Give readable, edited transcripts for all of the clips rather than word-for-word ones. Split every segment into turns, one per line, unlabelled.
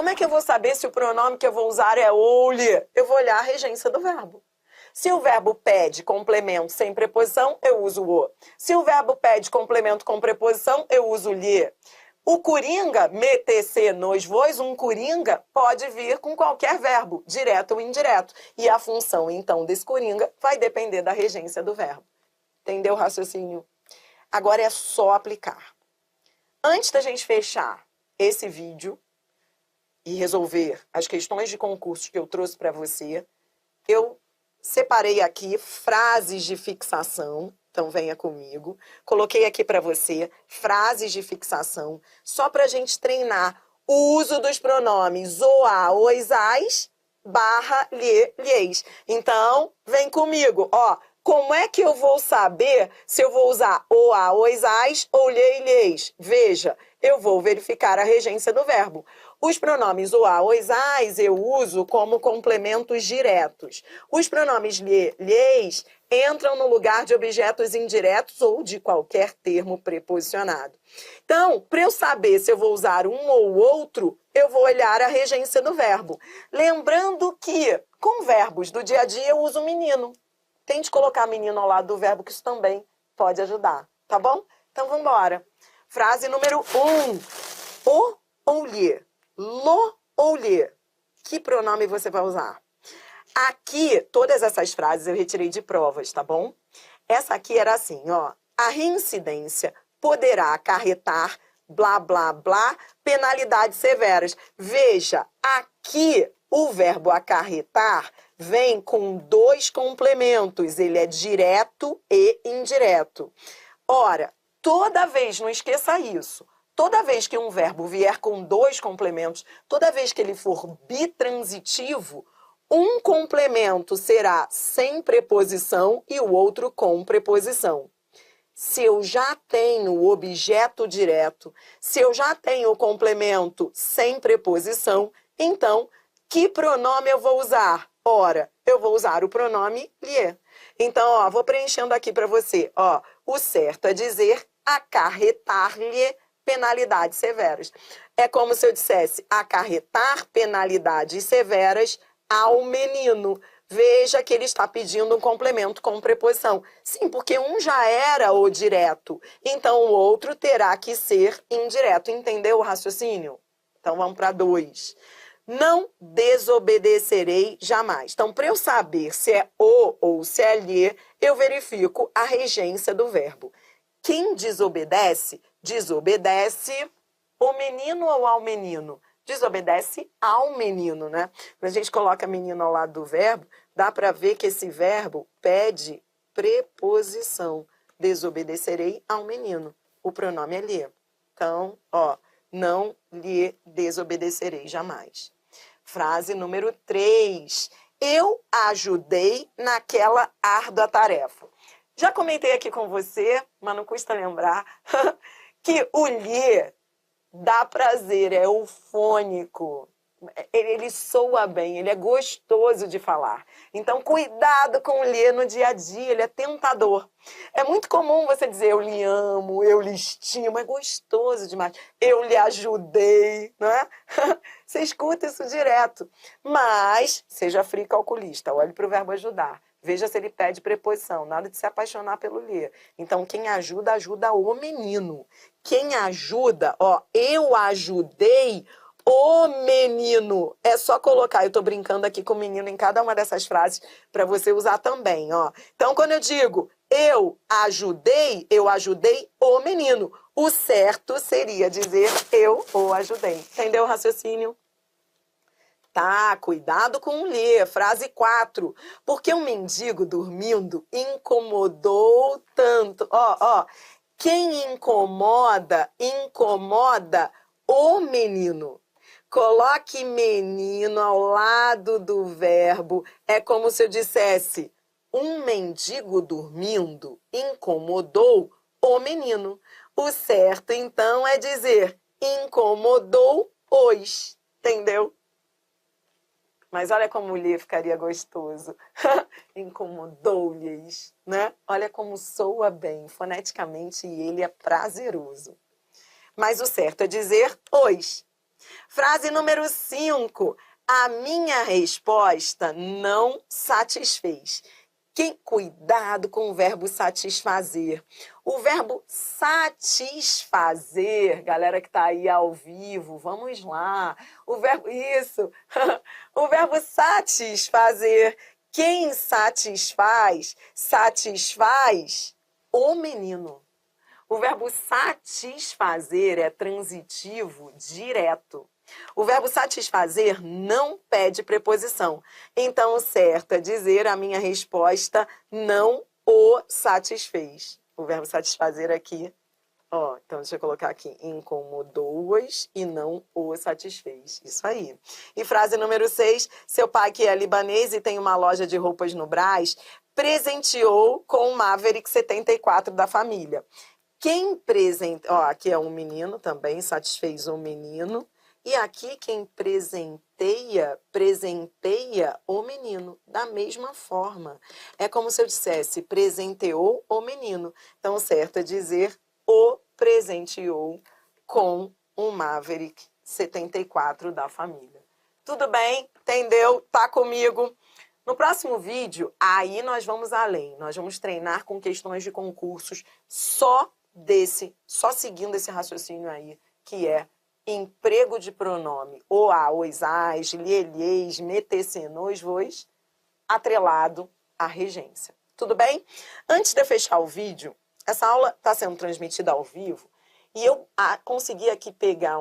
Como é que eu vou saber se o pronome que eu vou usar é o-lhe? Eu vou olhar a regência do verbo. Se o verbo pede complemento sem preposição, eu uso o. Se o verbo pede complemento com preposição, eu uso lhe. O coringa, meter-se nos voz, um coringa pode vir com qualquer verbo, direto ou indireto. E a função, então, desse coringa vai depender da regência do verbo. Entendeu o raciocínio? Agora é só aplicar. Antes da gente fechar esse vídeo e resolver as questões de concurso que eu trouxe para você, eu separei aqui frases de fixação. Então, venha comigo. Coloquei aqui para você frases de fixação, só para a gente treinar o uso dos pronomes o, a, os, as, barra, lhe, lhes. Então, vem comigo. Ó, como é que eu vou saber se eu vou usar o, a, os, as ou lhe, lhes? Veja, eu vou verificar a regência do verbo. Os pronomes o, a, os, as eu uso como complementos diretos. Os pronomes lhe, lhes entram no lugar de objetos indiretos ou de qualquer termo preposicionado. Então, para eu saber se eu vou usar um ou outro, eu vou olhar a regência do verbo. Lembrando que, com verbos do dia a dia, eu uso menino. Tente colocar menino ao lado do verbo, que isso também pode ajudar, tá bom? Então, vamos embora. Frase número 1. O ou lhe? Lo ou lhe? Que pronome você vai usar? Aqui, todas essas frases eu retirei de provas, tá bom? Essa aqui era assim, ó. A reincidência poderá acarretar, blá, blá, blá, penalidades severas. Veja, aqui o verbo acarretar vem com dois complementos. Ele é direto e indireto. Ora, toda vez, não esqueça isso, toda vez que um verbo vier com dois complementos, toda vez que ele for bitransitivo, um complemento será sem preposição e o outro com preposição. Se eu já tenho o objeto direto, se eu já tenho o complemento sem preposição, então, que pronome eu vou usar? Ora, eu vou usar o pronome lhe. Então, ó, vou preenchendo aqui para você. Ó, o certo é dizer acarretar-lhe penalidades severas. É como se eu dissesse acarretar penalidades severas ao menino. Veja que ele está pedindo um complemento com preposição. Sim, porque um já era o direto, então o outro terá que ser indireto. Entendeu o raciocínio? Então vamos para 2. Não desobedecerei jamais. Então, para eu saber se é o ou se é lhe, eu verifico a regência do verbo. Quem desobedece, desobedece o menino ou ao menino? Desobedece ao menino, né? Quando a gente coloca menino ao lado do verbo, dá para ver que esse verbo pede preposição. Desobedecerei ao menino. O pronome é lhe. Então, ó, não lhe desobedecerei jamais. Frase número 3. Eu ajudei naquela árdua tarefa. Já comentei aqui com você, mas não custa lembrar, que o lhe dá prazer, é eufônico. Ele soa bem, ele é gostoso de falar. Então, cuidado com o lhe no dia a dia, ele é tentador. É muito comum você dizer eu lhe amo, eu lhe estimo, é gostoso demais. Eu lhe ajudei, não é? Você escuta isso direto. Mas, seja frio calculista, olhe para o verbo ajudar. Veja se ele pede preposição, nada de se apaixonar pelo lhe. Então, quem ajuda, ajuda o menino. Quem ajuda, ó, eu ajudei o menino. É só colocar, eu tô brincando aqui com o menino em cada uma dessas frases para você usar também, ó. Então, quando eu digo eu ajudei o menino. O certo seria dizer eu o ajudei. Entendeu o raciocínio? Tá, cuidado com o lhe. Frase 4. Porque um mendigo dormindo incomodou tanto. Ó. Quem incomoda, incomoda o menino. Coloque menino ao lado do verbo. É como se eu dissesse, um mendigo dormindo incomodou o menino. O certo, então, é dizer, incomodou os. Entendeu? Mas olha como o lhe ficaria gostoso. Incomodou-lhes, né? Olha como soa bem, foneticamente, e ele é prazeroso. Mas o certo é dizer os. Frase número 5. A minha resposta não satisfez. Cuidado com o verbo satisfazer. O verbo satisfazer, galera que está aí ao vivo, vamos lá. O verbo satisfazer. Quem satisfaz, satisfaz o menino. O verbo satisfazer é transitivo direto. O verbo satisfazer não pede preposição. Então, o certo é dizer a minha resposta não o satisfez. O verbo satisfazer aqui, ó, então deixa eu colocar aqui, incomodou-as e não o satisfez. Isso aí. E frase número 6, seu pai que é libanês e tem uma loja de roupas no Brás, presenteou com o Maverick 74 da família. Quem presenteia, ó, aqui é um menino também, satisfez um menino. E aqui quem presenteia o menino, da mesma forma. É como se eu dissesse, presenteou o menino. Então, o certo é dizer, o presenteou com um Maverick 74 da família. Tudo bem? Entendeu? Tá comigo? No próximo vídeo, aí nós vamos além. Nós vamos treinar com questões de concursos só seguindo esse raciocínio aí, que é emprego de pronome o, a, os, as, lhe, metece, nos, vos, atrelado à regência. Tudo bem? Antes de eu fechar o vídeo, essa aula está sendo transmitida ao vivo e eu consegui aqui pegar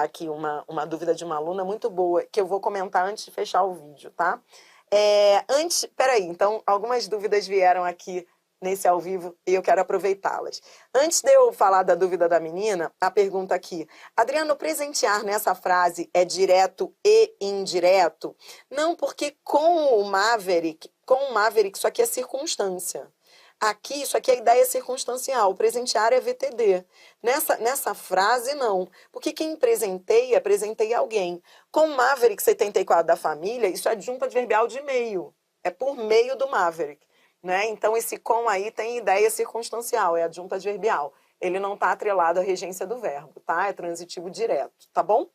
aqui uma dúvida de uma aluna muito boa que eu vou comentar antes de fechar o vídeo, tá? Peraí, então algumas dúvidas vieram aqui nesse ao vivo e eu quero aproveitá-las. Antes de eu falar da dúvida da menina, a pergunta aqui. Adriano, presentear nessa frase é direto e indireto? Não, porque com o Maverick, isso aqui é circunstância. Aqui, isso aqui é ideia circunstancial. Presentear é VTD. Nessa frase, não. Porque quem presenteia alguém. Com o Maverick 74 da família, isso é adjunta adverbial de meio. É por meio do Maverick. Né? Então, esse com aí tem ideia circunstancial, é adjunta adverbial. Ele não está atrelado à regência do verbo, tá? É transitivo direto, tá bom?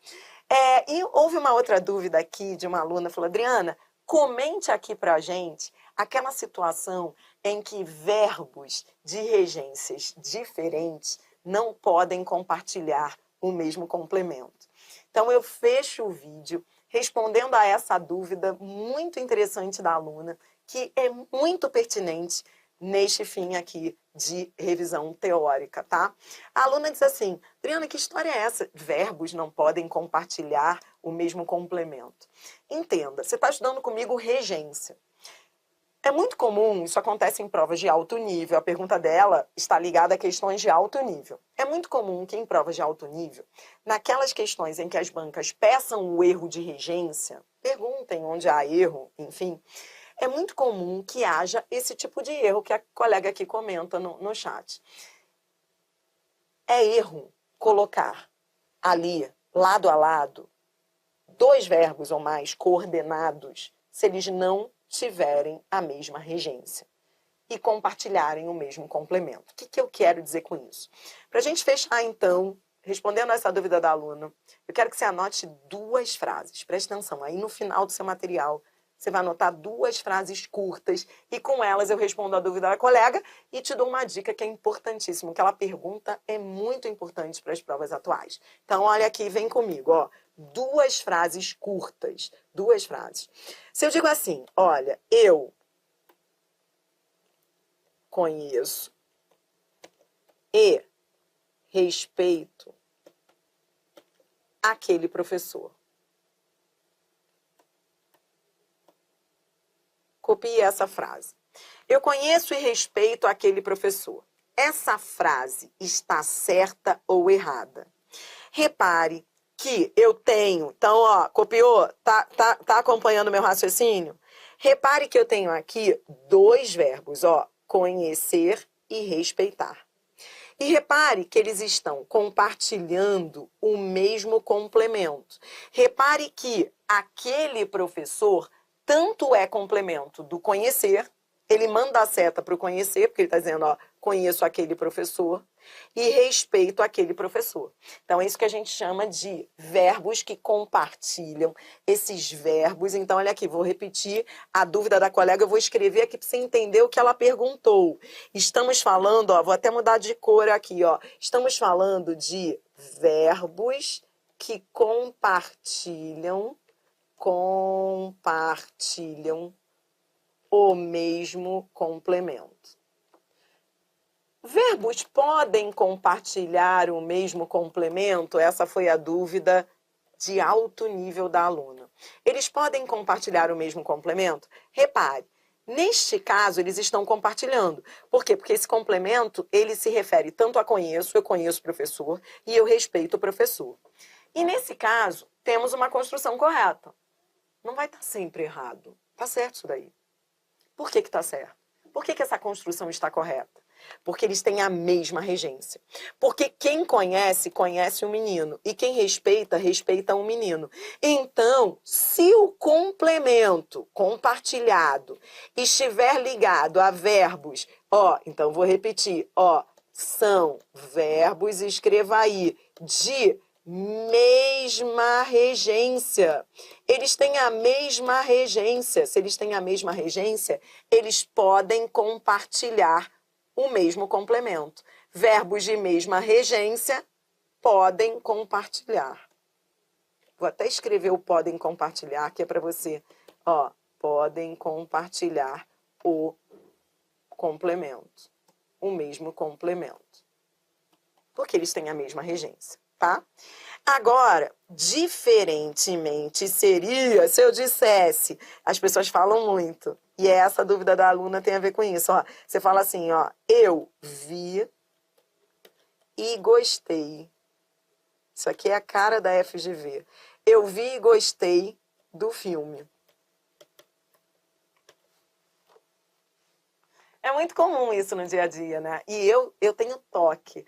E houve uma outra dúvida aqui de uma aluna, falou, Adriana, comente aqui pra gente aquela situação em que verbos de regências diferentes não podem compartilhar o mesmo complemento. Então, eu fecho o vídeo respondendo a essa dúvida muito interessante da aluna, que é muito pertinente neste fim aqui de revisão teórica, tá? A aluna diz assim, Adriana, que história é essa? Verbos não podem compartilhar o mesmo complemento. Entenda, você está estudando comigo regência. É muito comum, isso acontece em provas de alto nível, a pergunta dela está ligada a questões de alto nível. É muito comum que em provas de alto nível, naquelas questões em que as bancas peçam o erro de regência, perguntem onde há erro, enfim, é muito comum que haja esse tipo de erro que a colega aqui comenta no chat. É erro colocar ali, lado a lado, dois verbos ou mais coordenados, se eles não tiverem a mesma regência e compartilharem o mesmo complemento. O que eu quero dizer com isso? Para a gente fechar, então, respondendo a essa dúvida da aluna, eu quero que você anote duas frases. Preste atenção, aí no final do seu material, você vai anotar duas frases curtas e com elas eu respondo a dúvida da colega e te dou uma dica que é importantíssima. Aquela pergunta é muito importante para as provas atuais. Então, olha aqui, vem comigo, ó. Duas frases curtas, duas frases. Se eu digo assim, olha, eu conheço e respeito aquele professor. Copie essa frase. Eu conheço e respeito aquele professor. Essa frase está certa ou errada? Repare que eu tenho... Então, ó, copiou? Tá acompanhando meu raciocínio? Repare que eu tenho aqui dois verbos, ó. Conhecer e respeitar. E repare que eles estão compartilhando o mesmo complemento. Repare que aquele professor... tanto é complemento do conhecer, ele manda a seta para o conhecer, porque ele está dizendo, ó, conheço aquele professor e respeito aquele professor. Então, é isso que a gente chama de verbos que compartilham. Esses verbos, então, olha aqui, vou repetir a dúvida da colega, eu vou escrever aqui para você entender o que ela perguntou. Estamos falando, ó, vou até mudar de cor aqui, ó. Estamos falando de verbos que compartilham o mesmo complemento. Verbos podem compartilhar o mesmo complemento? Essa foi a dúvida de alto nível da aluna. Eles podem compartilhar o mesmo complemento? Repare, neste caso eles estão compartilhando. Por quê? Porque esse complemento, ele se refere tanto a eu conheço o professor, e eu respeito o professor. E nesse caso, temos uma construção correta. Não vai estar sempre errado. Está certo isso daí. Por que está certo? Por que essa construção está correta? Porque eles têm a mesma regência. Porque quem conhece, conhece o menino. E quem respeita, respeita o menino. Então, se o complemento compartilhado estiver ligado a verbos, ó, então vou repetir, ó, são verbos, escreva aí, de mesma regência. Eles têm a mesma regência. Se eles têm a mesma regência, eles podem compartilhar o mesmo complemento. Verbos de mesma regência podem compartilhar. Vou até escrever o podem compartilhar, que é para você, ó, podem compartilhar o complemento, o mesmo complemento. Porque eles têm a mesma regência, tá? Agora, diferentemente seria se eu dissesse, as pessoas falam muito, e essa dúvida da aluna tem a ver com isso, ó. Você fala assim, ó, eu vi e gostei. Isso aqui é a cara da FGV. Eu vi e gostei do filme. É muito comum isso no dia a dia, né? E eu tenho toque.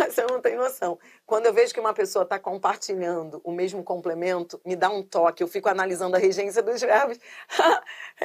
Você não tem noção. Quando eu vejo que uma pessoa está compartilhando o mesmo complemento, me dá um toque. Eu fico analisando a regência dos verbos.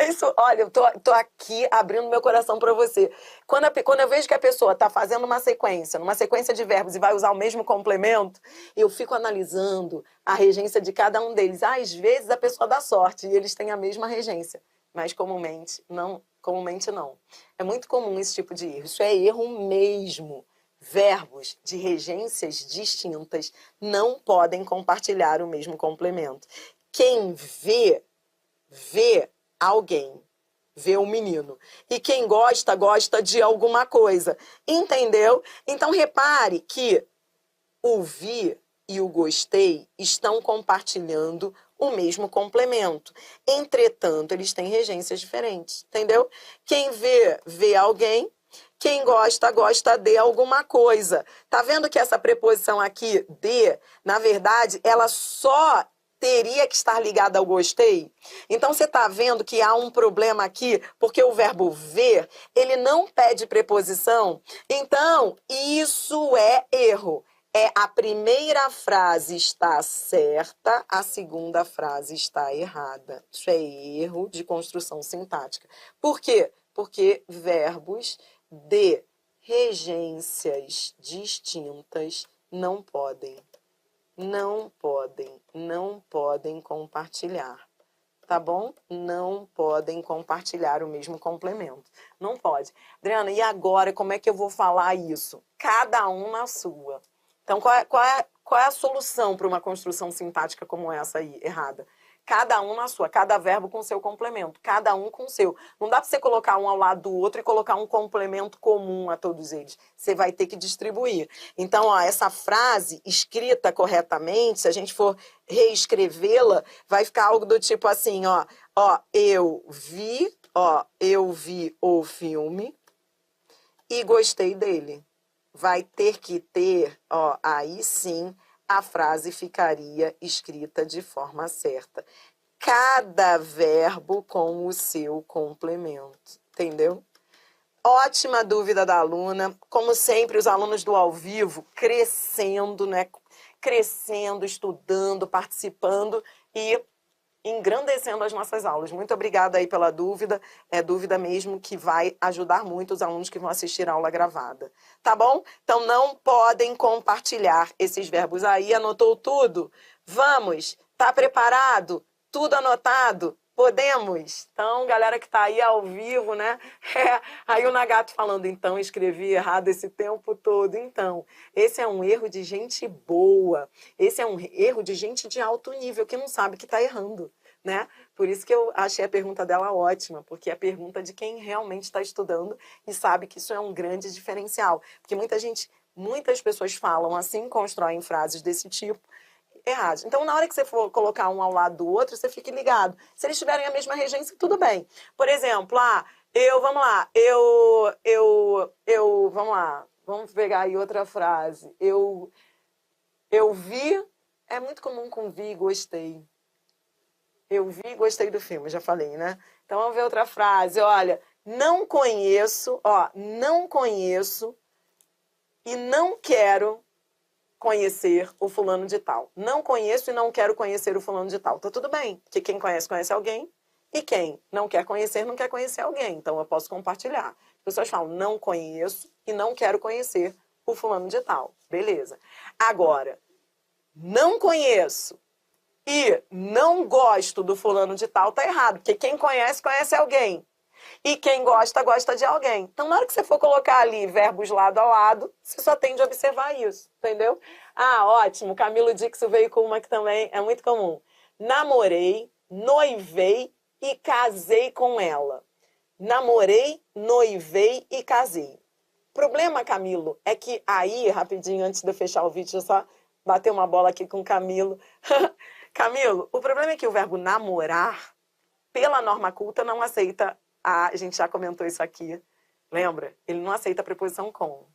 Isso, olha, eu tô aqui abrindo meu coração para você. Quando eu vejo que a pessoa está fazendo uma sequência de verbos e vai usar o mesmo complemento, eu fico analisando a regência de cada um deles. Às vezes a pessoa dá sorte e eles têm a mesma regência, mas comumente não. Comumente não. É muito comum esse tipo de erro. Isso é erro mesmo. Verbos de regências distintas não podem compartilhar o mesmo complemento. Quem vê alguém, vê um menino. E quem gosta, gosta de alguma coisa. Entendeu? Então, repare que o vi e o gostei estão compartilhando o mesmo complemento. Entretanto, eles têm regências diferentes, entendeu? Quem vê alguém, quem gosta, gosta de alguma coisa. Tá vendo que essa preposição aqui, de, na verdade, ela só teria que estar ligada ao gostei? Então, você tá vendo que há um problema aqui, porque o verbo ver, ele não pede preposição. Então, isso é erro. A primeira frase está certa, a segunda frase está errada. Isso é erro de construção sintática. Por quê? Porque verbos de regências distintas não podem compartilhar. Tá bom? Não podem compartilhar o mesmo complemento. Não pode. Adriana, e agora como é que eu vou falar isso? Cada um na sua. Então, qual é a solução para uma construção sintática como essa aí, errada? Cada um na sua, cada verbo com seu complemento, cada um com o seu. Não dá para você colocar um ao lado do outro e colocar um complemento comum a todos eles. Você vai ter que distribuir. Então, ó, essa frase escrita corretamente, se a gente for reescrevê-la, vai ficar algo do tipo assim, ó, eu vi o filme e gostei dele. Vai ter que ter, ó, aí sim a frase ficaria escrita de forma certa. Cada verbo com o seu complemento, entendeu? Ótima dúvida da aluna. Como sempre, os alunos do ao vivo crescendo, né? Crescendo, estudando, participando e engrandecendo as nossas aulas. Muito obrigada aí pela dúvida. É dúvida mesmo que vai ajudar muito os alunos que vão assistir a aula gravada. Tá bom? Então não podem compartilhar esses verbos aí. Anotou tudo? Vamos! Tá preparado? Tudo anotado? Podemos? Então, galera que tá aí ao vivo, né? Aí o Nagato falando, então, escrevi errado esse tempo todo. Então, esse é um erro de gente boa. Esse é um erro de gente de alto nível, que não sabe que tá errando, né? Por isso que eu achei a pergunta dela ótima, porque é a pergunta de quem realmente está estudando e sabe que isso é um grande diferencial. Porque muitas pessoas falam assim, constroem frases desse tipo, errados. Então, na hora que você for colocar um ao lado do outro, você fique ligado. Se eles tiverem a mesma regência, tudo bem. Por exemplo, vamos lá, vamos pegar aí outra frase. Eu vi, é muito comum com vi, gostei. Eu vi, gostei do filme, já falei, né? Então, vamos ver outra frase. Olha, não conheço e não quero conhecer o fulano de tal. Não conheço e não quero conhecer o fulano de tal. Tá tudo bem, porque quem conhece, conhece alguém, e quem não quer conhecer alguém. Então, eu posso compartilhar. As pessoas falam, não conheço e não quero conhecer o fulano de tal. Beleza. Agora, não conheço e não gosto do fulano de tal, tá errado, porque quem conhece, conhece alguém. E quem gosta, gosta de alguém. Então, na hora que você for colocar ali verbos lado a lado, você só tem de observar isso, entendeu? Ah, ótimo. Camilo Dixo veio com uma que também é muito comum. Namorei, noivei e casei com ela. Namorei, noivei e casei. Problema, Camilo, é que aí, rapidinho, antes de eu fechar o vídeo, eu só bater uma bola aqui com o Camilo. Camilo, o problema é que o verbo namorar, pela norma culta, não aceita. A gente já comentou isso aqui, lembra? Ele não aceita a preposição com.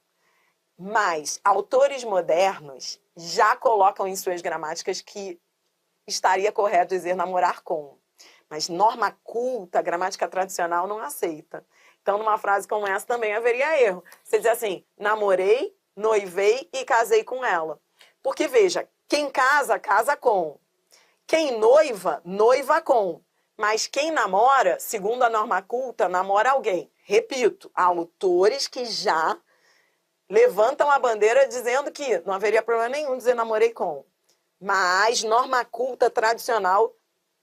Mas autores modernos já colocam em suas gramáticas que estaria correto dizer namorar com. Mas norma culta, gramática tradicional, não aceita. Então, numa frase como essa também haveria erro. Você diz assim, namorei, noivei e casei com ela. Porque, veja, quem casa, casa com. Quem noiva, noiva com. Mas quem namora, segundo a norma culta, namora alguém. Repito, há autores que já levantam a bandeira dizendo que não haveria problema nenhum dizer namorei com. Mas norma culta tradicional,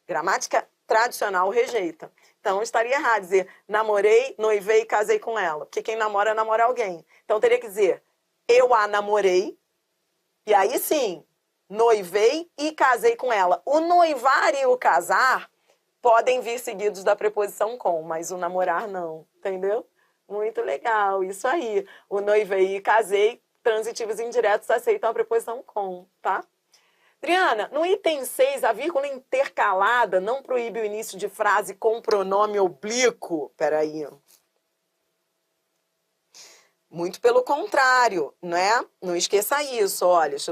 gramática tradicional rejeita. Então estaria errado dizer namorei, noivei e casei com ela. Porque quem namora, namora alguém. Então teria que dizer eu a namorei, e aí sim, noivei e casei com ela. O noivar e o casar podem vir seguidos da preposição com, mas o namorar não, entendeu? Muito legal, isso aí. O noivei e casei, transitivos indiretos aceitam a preposição com, tá? Adriana, no item 6, a vírgula intercalada não proíbe o início de frase com pronome oblíquo. Peraí. Muito pelo contrário, né? Não esqueça isso. Olha, deixa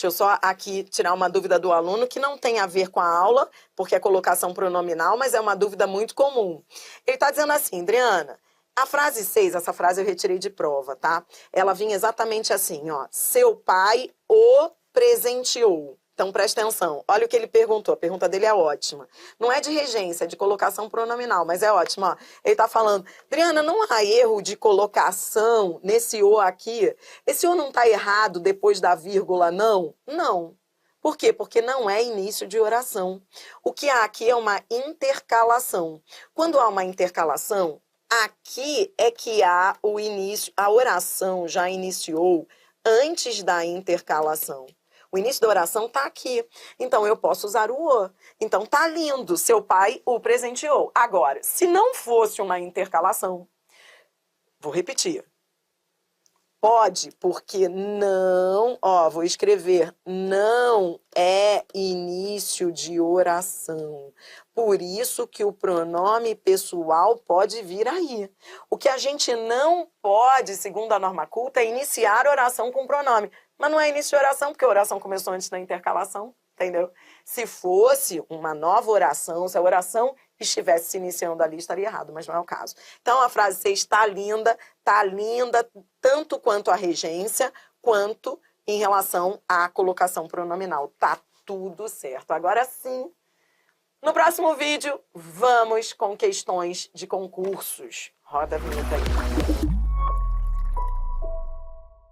eu só aqui tirar uma dúvida do aluno que não tem a ver com a aula, porque é colocação pronominal, mas é uma dúvida muito comum. Ele está dizendo assim, Adriana, a frase 6, essa frase eu retirei de prova, tá? Ela vinha exatamente assim, ó. Seu pai o presenteou. Então, presta atenção. Olha o que ele perguntou. A pergunta dele é ótima. Não é de regência, é de colocação pronominal, mas é ótimo. Ó. Ele está falando, Adriana, não há erro de colocação nesse o aqui? Esse o não está errado depois da vírgula, não? Não. Por quê? Porque não é início de oração. O que há aqui é uma intercalação. Quando há uma intercalação, aqui é que há o início, a oração já iniciou antes da intercalação. O início da oração está aqui. Então, eu posso usar o o. Então, tá lindo. Seu pai o presenteou. Agora, se não fosse uma intercalação, vou repetir. Pode, porque não, ó, vou escrever, não é início de oração. Por isso que o pronome pessoal pode vir aí. O que a gente não pode, segundo a norma culta, é iniciar a oração com pronome. Mas não é início de oração, porque a oração começou antes da intercalação, entendeu? Se fosse uma nova oração, se a oração estivesse se iniciando ali, estaria errado, mas não é o caso. Então, a frase 6 está linda tanto quanto a regência, quanto em relação à colocação pronominal. Tá tudo certo. Agora sim, No próximo vídeo, vamos com questões de concursos. Roda a vinheta aí.